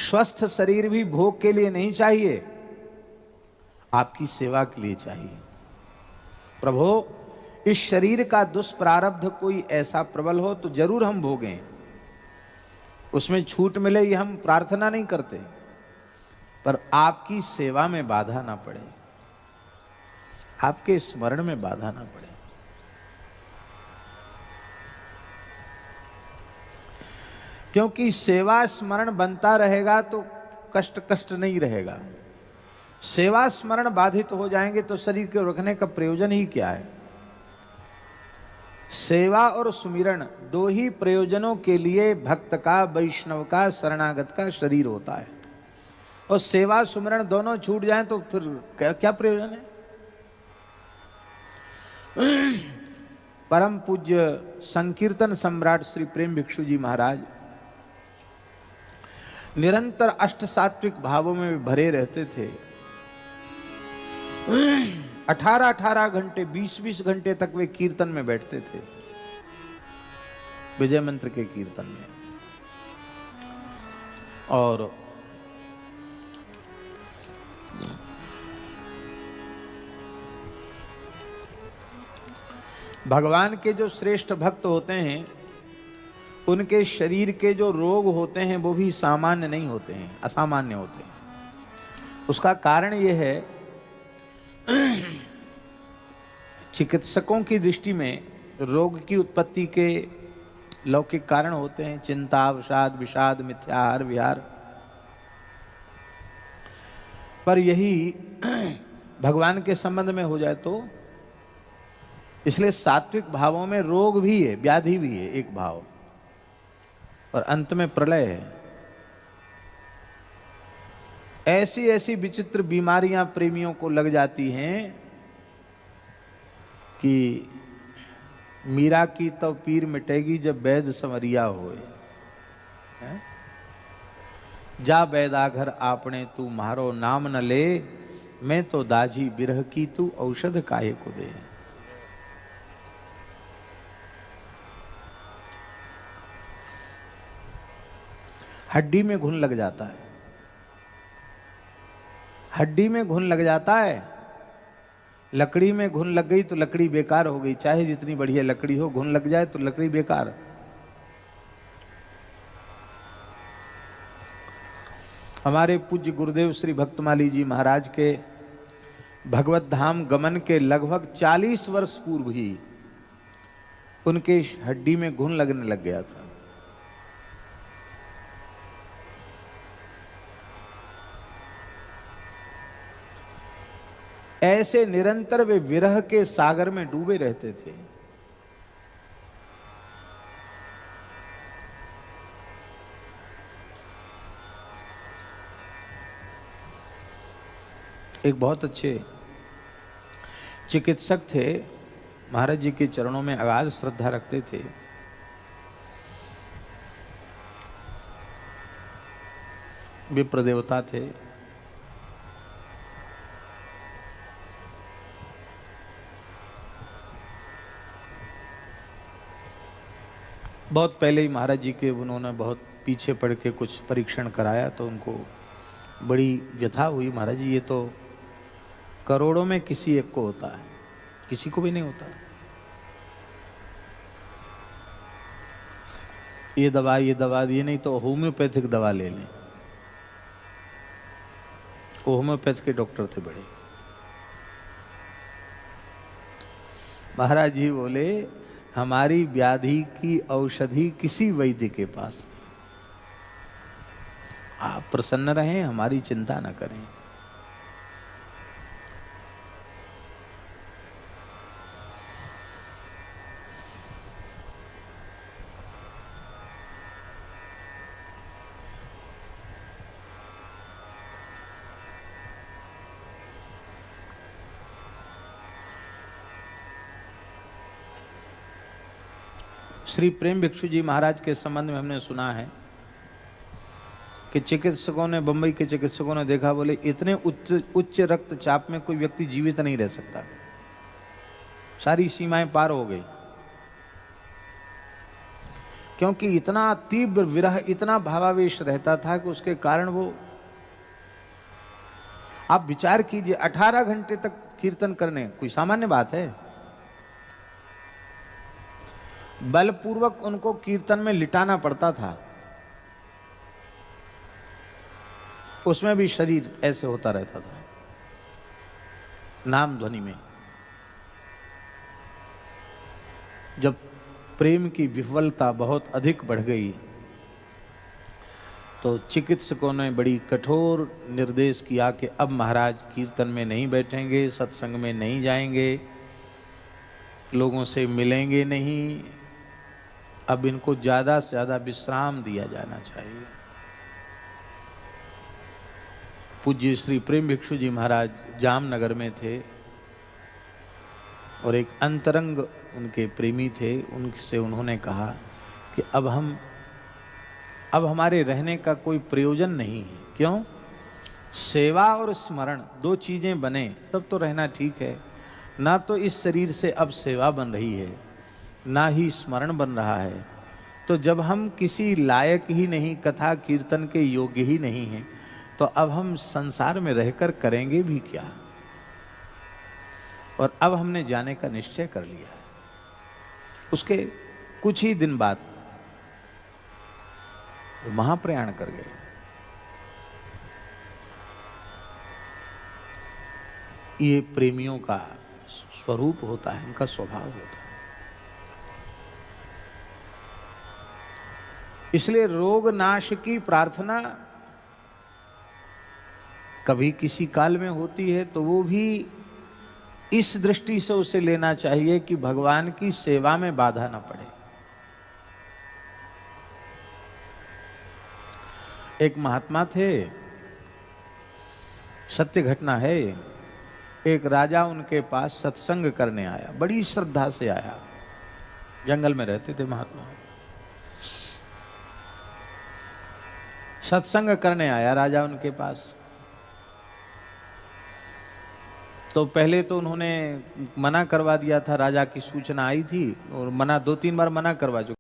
स्वस्थ शरीर भी भोग के लिए नहीं चाहिए, आपकी सेवा के लिए चाहिए। प्रभु, इस शरीर का दुष्प्रारब्ध कोई ऐसा प्रबल हो तो जरूर हम भोगें, उसमें छूट मिले ये हम प्रार्थना नहीं करते, पर आपकी सेवा में बाधा ना पड़े, आपके स्मरण में बाधा ना पड़े। क्योंकि सेवा स्मरण बनता रहेगा तो कष्ट कष्ट नहीं रहेगा। सेवा स्मरण बाधित हो जाएंगे तो शरीर के रखने का प्रयोजन ही क्या है। सेवा और सुमिरन दो ही प्रयोजनों के लिए भक्त का, वैष्णव का, शरणागत का शरीर होता है, और सेवा सुमिरन दोनों छूट जाएं तो फिर क्या प्रयोजन है। परम पूज्य संकीर्तन सम्राट श्री प्रेम भिक्षु जी महाराज निरंतर अष्ट सात्विक भावों में भरे रहते थे। 18-18 घंटे, 20-20 घंटे तक वे कीर्तन में बैठते थे, विजय मंत्र के कीर्तन में। और भगवान के जो श्रेष्ठ भक्त होते हैं उनके शरीर के जो रोग होते हैं वो भी सामान्य नहीं होते हैं, असामान्य होते हैं। उसका कारण यह है, चिकित्सकों की दृष्टि में रोग की उत्पत्ति के लौकिक कारण होते हैं चिंता, अवसाद, विषाद, मिथ्याहार, विहार। पर यही भगवान के संबंध में हो जाए तो, इसलिए सात्विक भावों में रोग भी है, व्याधि भी है एक भाव, और अंत में प्रलय है। ऐसी ऐसी विचित्र बीमारियां प्रेमियों को लग जाती हैं कि मीरा की तो पीर मिटेगी जब वैद संवरिया होए। जा वैदा घर आपने तू मारो नाम न ले, मैं तो दाजी बिरह की तू औषध काहे को दे। हड्डी में घुन लग जाता है, हड्डी में घुन लग जाता है। लकड़ी में घुन लग गई तो लकड़ी बेकार हो गई, चाहे जितनी बढ़िया लकड़ी हो, घुन लग जाए तो लकड़ी बेकार। हमारे पूज्य गुरुदेव श्री भक्तमाली जी महाराज के भगवत धाम गमन के लगभग 40 वर्ष पूर्व ही उनके हड्डी में घुन लगने लग गया था। ऐसे निरंतर वे विरह के सागर में डूबे रहते थे। एक बहुत अच्छे चिकित्सक थे, महाराज जी के चरणों में अगाध श्रद्धा रखते थे। विप्र देवता थे। बहुत पहले ही महाराज जी के उन्होंने बहुत पीछे पड़ के कुछ परीक्षण कराया तो उनको बड़ी व्यथा हुई। महाराज जी, ये तो करोड़ों में किसी एक को होता है, किसी को भी नहीं होता। ये दवा ये नहीं तो होम्योपैथिक दवा ले लें। वो होम्योपैथ के डॉक्टर थे बड़े। महाराज जी बोले, हमारी व्याधि की औषधि किसी वैद्य के पास। आप प्रसन्न रहें, हमारी चिंता न करें। श्री प्रेम भिक्षु जी महाराज के संबंध में हमने सुना है कि चिकित्सकों ने, बंबई के चिकित्सकों ने देखा, बोले इतने उच्च रक्तचाप में कोई व्यक्ति जीवित नहीं रह सकता, सारी सीमाएं पार हो गई। क्योंकि इतना तीव्र विरह, इतना भावावेश रहता था कि उसके कारण वो, आप विचार कीजिए 18 घंटे तक कीर्तन करने कोई सामान्य बात है? बलपूर्वक उनको कीर्तन में लिटाना पड़ता था, उसमें भी शरीर ऐसे होता रहता था नाम ध्वनि में। जब प्रेम की विफलता बहुत अधिक बढ़ गई तो चिकित्सकों ने बड़ी कठोर निर्देश किया कि अब महाराज कीर्तन में नहीं बैठेंगे, सत्संग में नहीं जाएंगे, लोगों से मिलेंगे नहीं, अब इनको ज़्यादा से ज़्यादा विश्राम दिया जाना चाहिए। पूज्य श्री प्रेम भिक्षु जी महाराज जामनगर में थे और एक अंतरंग उनके प्रेमी थे, उनसे उन्होंने कहा कि अब हमारे रहने का कोई प्रयोजन नहीं है। क्यों? सेवा और स्मरण दो चीजें बने तब तो रहना ठीक है। ना तो इस शरीर से अब सेवा बन रही है, ना ही स्मरण बन रहा है, तो जब हम किसी लायक ही नहीं, कथा कीर्तन के योग्य ही नहीं हैं, तो अब हम संसार में रहकर करेंगे भी क्या? और अब हमने जाने का निश्चय कर लिया है। उसके कुछ ही दिन बाद वो महाप्रयाण कर गए। ये प्रेमियों का स्वरूप होता है, इनका स्वभाव होता है। इसलिए रोग नाश की प्रार्थना कभी किसी काल में होती है तो वो भी इस दृष्टि से उसे लेना चाहिए कि भगवान की सेवा में बाधा ना पड़े। एक महात्मा थे, सत्य घटना है, एक राजा उनके पास सत्संग करने आया, बड़ी श्रद्धा से आया, जंगल में रहते थे महात्मा। सत्संग करने आया राजा उनके पास। तो पहले तो उन्होंने मना करवा दिया था, राजा की सूचना आई थी और दो तीन बार मना करवा चुके।